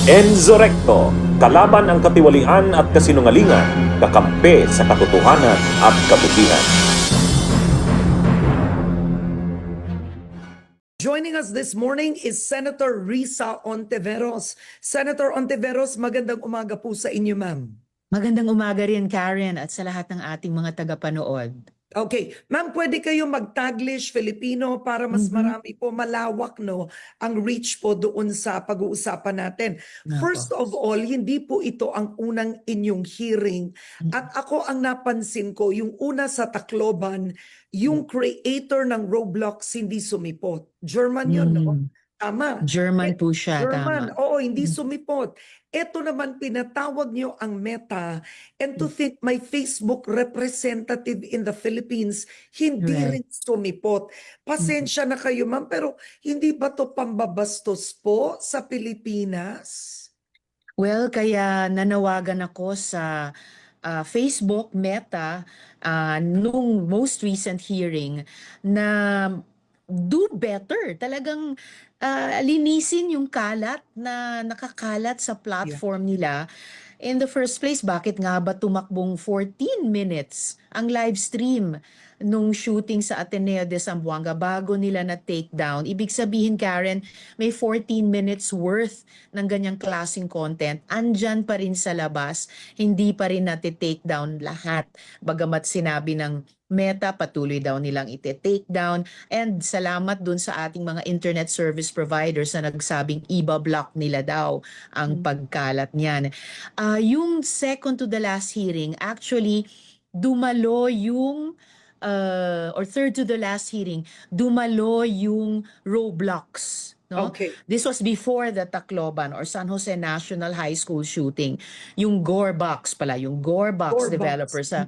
Enzo Recto, kalaban ang katiwalian at kasinungalingan, kakampi sa katotohanan at kabutihan. Joining us this morning is Senator Risa Ontiveros. Senator Ontiveros, magandang umaga po sa inyo, ma'am. Magandang umaga rin, Karen, at sa lahat ng ating mga tagapanood. Okay. Ma'am, pwede kayo mag-Taglish, Filipino para mas marami po malawak ang reach po doon sa pag-uusapan natin. First of all, hindi po ito ang unang inyong hearing. At ako ang napansin ko, yung una sa Tacloban, yung creator ng Roblox hindi sumipot. German yun, no? Tama. German po siya, German, tama. oo, hindi sumipot. Ito naman pinatawag niyo ang Meta, and to think my Facebook representative in the Philippines hindi rin sumipot. Pasensya na kayo, ma'am, pero hindi ba to pambabastos po sa Pilipinas? Well, kaya nanawagan ako sa Facebook Meta nung most recent hearing na do better. Talagang linisin yung kalat na nakakalat sa platform nila. In the first place, bakit nga ba tumakbong 14 minutes ang live stream nung shooting sa Ateneo de Zamboanga bago nila na take down? Ibig sabihin, Karen, may 14 minutes worth ng ganyang klaseng content. Andyan pa rin sa labas, hindi pa rin nati-take down lahat. Bagamat sinabi ng Meta, patuloy daw nilang ite-take down. And salamat dun sa ating mga internet service providers na nagsabing iba-block nila daw ang pagkalat niyan. Yung second to the last hearing, actually, dumalo yung, or third to the last hearing, dumalo yung Roblox. No? Okay. This was before the Tacloban or San Jose National High School shooting. Yung Gorebox pala, yung Gorebox Gorebox. developer sa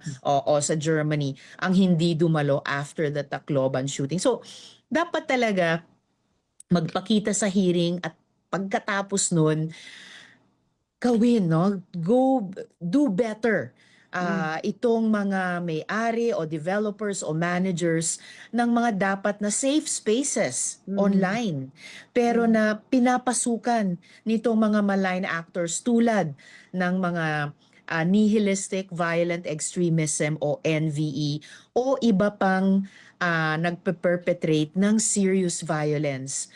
Germany ang hindi dumalo after the Tacloban shooting. So, dapat talaga magpakita sa hearing at pagkatapos nun, gawin, no? Do better. Itong mga may-ari o developers o managers ng mga dapat na safe spaces online. Pero na pinapasukan nitong mga malign actors tulad ng mga nihilistic violent extremism o NVE o iba pang nagpe-perpetrate ng serious violence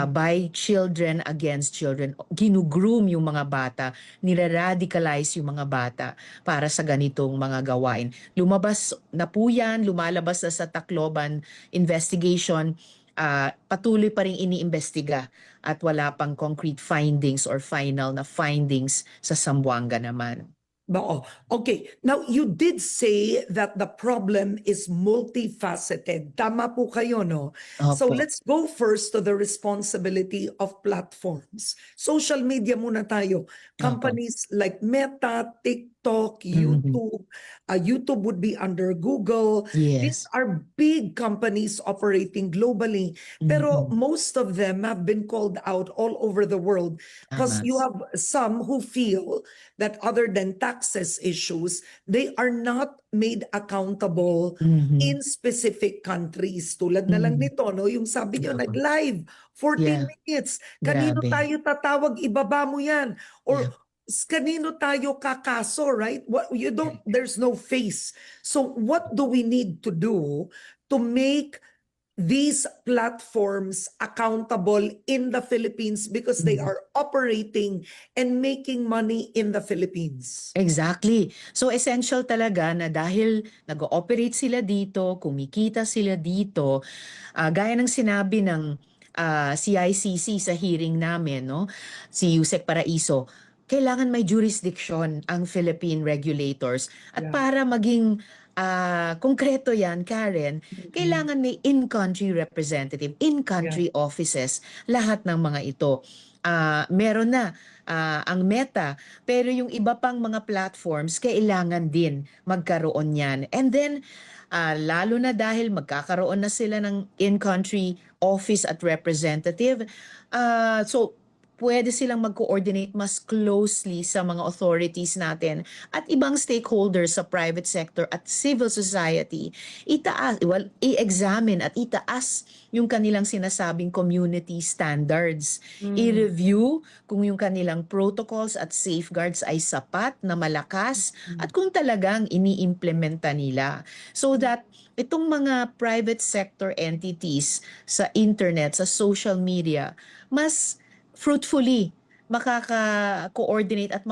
by children against children. Ginugroom yung mga bata, nire-radicalize yung mga bata para sa ganitong mga gawain. Lumabas na po yan, lumalabas na sa Tacloban investigation, patuloy pa rin iniimbestiga at wala pang concrete findings or final na findings sa Zamboanga naman. Oo. Okay. Now, you did say that the problem is multifaceted. Tama po kayo, no? So, Opo. let's go first to the responsibility of platforms. Social media muna tayo. Companies like Meta, TikTok, YouTube. YouTube would be under Google. These Yes. are big companies operating globally. Pero most of them have been called out all over the world because Tama. you have some who feel that other than taxes issues, they are not made accountable in specific countries. Tulad na lang nito, no? Yung sabi nyo, nag-live, 14 minutes. Kanino Grabe. tayo tatawag? Ibaba mo yan. Or Yeah. kanino tayo kakaso, right? You don't, there's no face. So what do we need to do to make these platforms accountable in the Philippines because they are operating and making money in the Philippines? Exactly. So essential talaga na dahil nag-ooperate sila dito, kumikita sila dito, gaya ng sinabi ng CICC sa hearing namin, no? Si Yusek Paraiso, kailangan may jurisdiction ang Philippine regulators. At para maging konkreto yan, Karen, kailangan may in-country representative, in-country offices, lahat ng mga ito. Meron na ang Meta, pero yung iba pang mga platforms, kailangan din magkaroon yan. And then, lalo na dahil magkakaroon na sila ng in-country office at representative, so pwede silang mag-coordinate mas closely sa mga authorities natin at ibang stakeholders sa private sector at civil society, i-examine at itaas yung kanilang sinasabing community standards. I-review kung yung kanilang protocols at safeguards ay sapat na malakas at kung talagang iniimplementa nila. So that itong mga private sector entities sa internet, sa social media, mas fruitfully makaka-coordinate at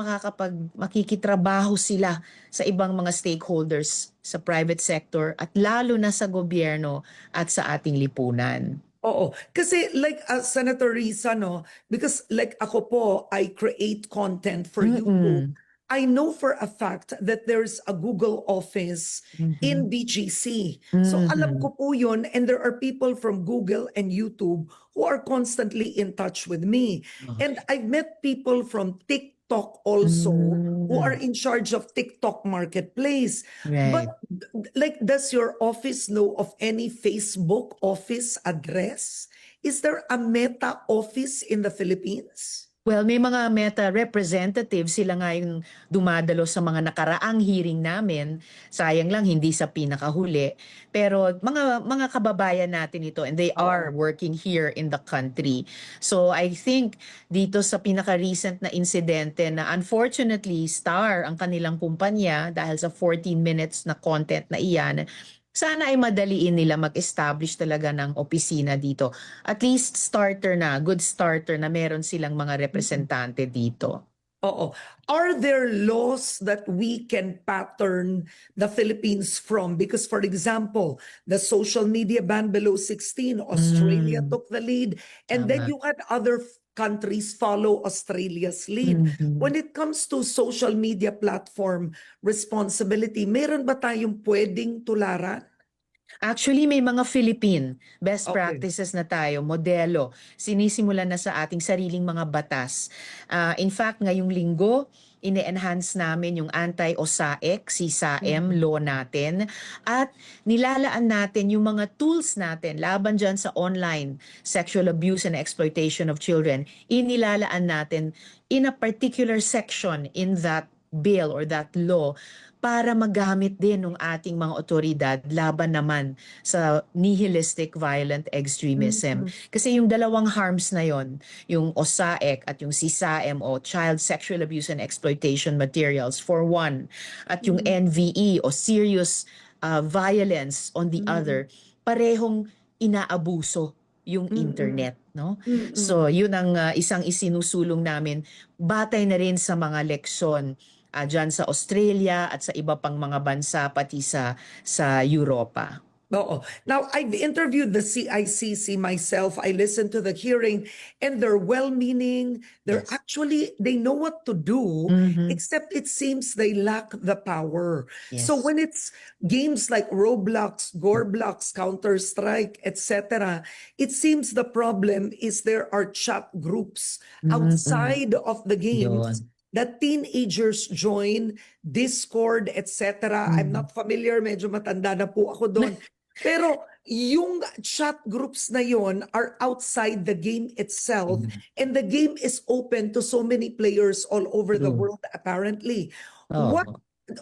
makikitrabaho sila sa ibang mga stakeholders sa private sector at lalo na sa gobyerno at sa ating lipunan. Oo. Kasi like Senator Risa, no, because like ako po, I create content for YouTube. I know for a fact that there's a Google office in BGC. So alam ko po yun, and there are people from Google and YouTube who are constantly in touch with me. And I've met people from TikTok also who are in charge of TikTok marketplace. Right. But like, does your office know of any Facebook office address? Is there a Meta office in the Philippines? Well, may mga Meta representatives, sila nga yung dumadalo sa mga nakaraang hearing namin. Sayang lang hindi sa pinakahuli. Pero mga kababayan natin ito and they are working here in the country. So I think dito sa pinaka-recent na insidente na unfortunately Star ang kanilang kumpanya dahil sa 14 minutes na content na iyan, sana ay madaliin nila mag-establish talaga ng opisina dito. At least good starter na meron silang mga representante dito. Oo. Are there laws that we can pattern the Philippines from? Because for example, the social media ban below 16, Australia took the lead. And then Tama. you had other countries follow Australia's lead. When it comes to social media platform responsibility, meron ba tayong pwedeng tularan? Actually, may mga Philippine best Okay. practices na tayo, modelo. Sinisimulan na sa ating sariling mga batas. In fact, ngayong linggo, ine-enhance namin yung anti-OSAEC, si SAEM law natin, at nilalaan natin yung mga tools natin laban dyan sa online sexual abuse and exploitation of children. Inilalaan natin in a particular section in that bill or that law para magamit din ng ating mga otoridad laban naman sa nihilistic violent extremism. Kasi yung dalawang harms na yon, yung OSAEC at yung CSAM o Child Sexual Abuse and Exploitation Materials for one, at yung NVE o Serious Violence on the other, parehong inaabuso yung internet, no? So yun ang isang isinusulong namin, batay na rin sa mga leksyon dyan sa Australia at sa iba pang mga bansa pati sa Europa. Oo. Now, I've interviewed the CICC myself. I listened to the hearing and they're well-meaning. They're Yes. actually, they know what to do, except it seems they lack the power. Yes. So when it's games like Roblox, Gorblox, Counter-Strike, etc., it seems the problem is there are chat groups outside of the games Yun. that teenagers join, Discord, etc. I'm not familiar, medyo matanda na po ako doon. Pero yung chat groups na yon are outside the game itself, and the game is open to so many players all over the world apparently. Oo.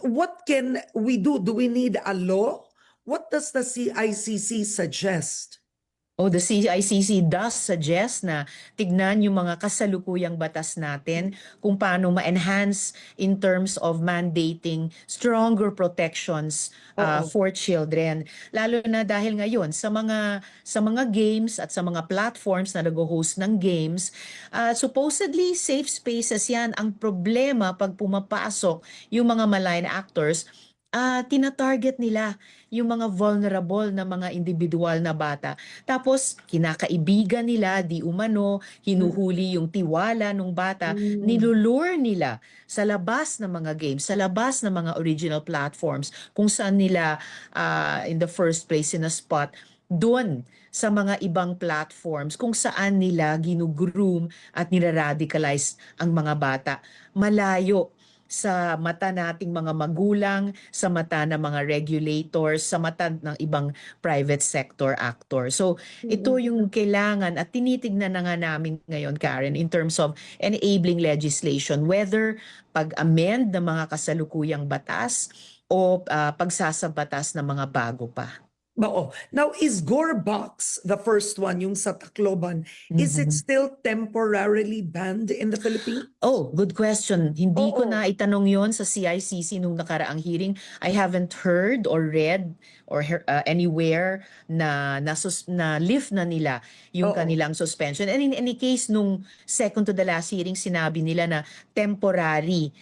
What can we do? Do we need a law? What does the CICC suggest? The CICC does suggest na tignan yung mga kasalukuyang batas natin kung paano ma-enhance in terms of mandating stronger protections for children. Lalo na dahil ngayon sa mga games at sa mga platforms na nag-host ng games, supposedly safe spaces yan. Ang problema pag pumapasok yung mga malign actors, tina-target nila yung mga vulnerable na mga individual na bata. Tapos, kinakaibigan nila, di umano, hinuhuli yung tiwala ng bata, nilulure nila sa labas ng mga games, sa labas ng mga original platforms, kung saan nila in the first place spot doon sa mga ibang platforms kung saan nila ginugroom at niraradicalize ang mga bata. Malayo sa mata nating mga magulang, sa mata ng mga regulators, sa mata ng ibang private sector actor. So ito yung kailangan at tinitignan na nga namin ngayon, Karen, in terms of enabling legislation, whether pag-amend ng mga kasalukuyang batas o pagsasabatas ng mga bago pa. Oo. Now, is Gore Box, the first one, yung sa Tacloban, is it still temporarily banned in the Philippines? Oh, good question. Hindi ko Oo. na itanong yon sa CICC nung nakaraang hearing. I haven't heard or read or anywhere na lift na nila yung Oo. kanilang suspension. And in any case, nung second to the last hearing, sinabi nila na temporary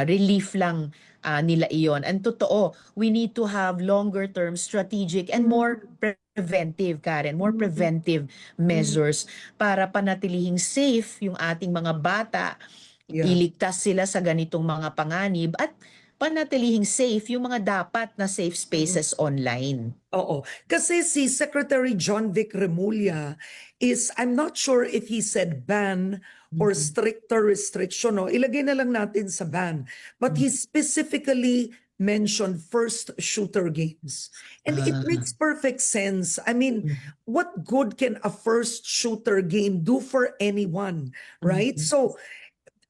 relief lang nila iyon. And totoo, we need to have longer term strategic and more preventive, Karen, more preventive measures para panatilihing safe yung ating mga bata, Yeah. iligtas sila sa ganitong mga panganib at panatilihing safe yung mga dapat na safe spaces online. Oo. Kasi si Secretary John Vic Remulla is, I'm not sure if he said ban or stricter restriction. No? Ilagay na lang natin sa ban. But he specifically mentioned first shooter games. And it makes perfect sense. I mean, what good can a first shooter game do for anyone, right? So,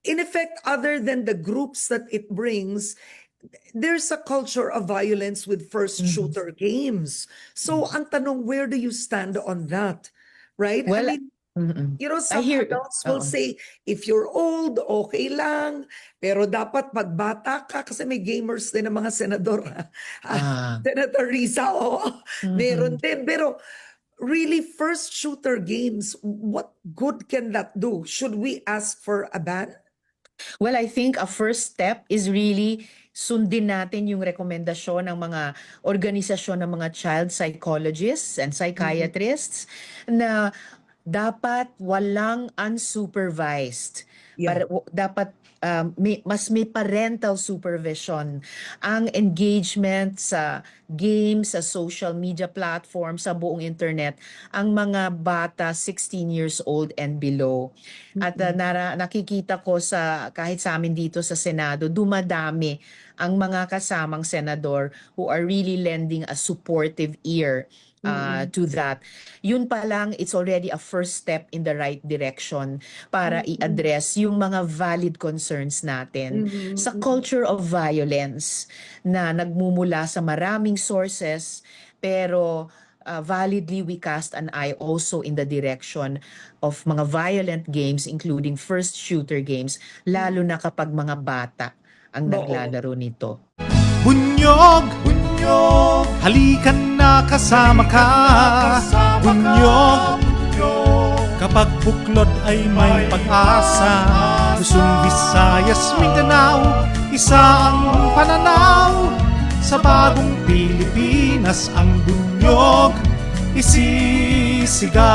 in effect, other than the groups that it brings, there's a culture of violence with first shooter games. So, ang tanong, where do you stand on that? Right? Well, I mean, you know, I some hear- adults will oo. say, if you're old, okay lang. Pero dapat pagbata ka, kasi may gamers din ng mga senador. Senator Risa, meron din. Pero really, first shooter games, what good can that do? Should we ask for a ban? Well, I think a first step is really sundin natin yung rekomendasyon ng mga organisasyon ng mga child psychologists and psychiatrists na dapat walang unsupervised. Yeah. Dapat mas may parental supervision ang engagement sa games, sa social media platforms, sa buong internet, ang mga bata 16 years old and below. At nakikita ko kahit sa amin dito sa Senado, dumadami ang mga kasamang senador who are really lending a supportive ear to that. Yun pa lang, it's already a first step in the right direction para i-address yung mga valid concerns natin sa culture of violence na nagmumula sa maraming sources, pero validly we cast an eye also in the direction of mga violent games, including first shooter games, lalo na kapag mga bata ang naglalaro nito. Bunyog, bunyog, halikan na kasama ka. Bunyog, kapag buklod ay may pag-asa. Luzon, Visayas, Mindanao, isa ang pananaw. Sa bagong Pilipinas ang bunyog isisigaw.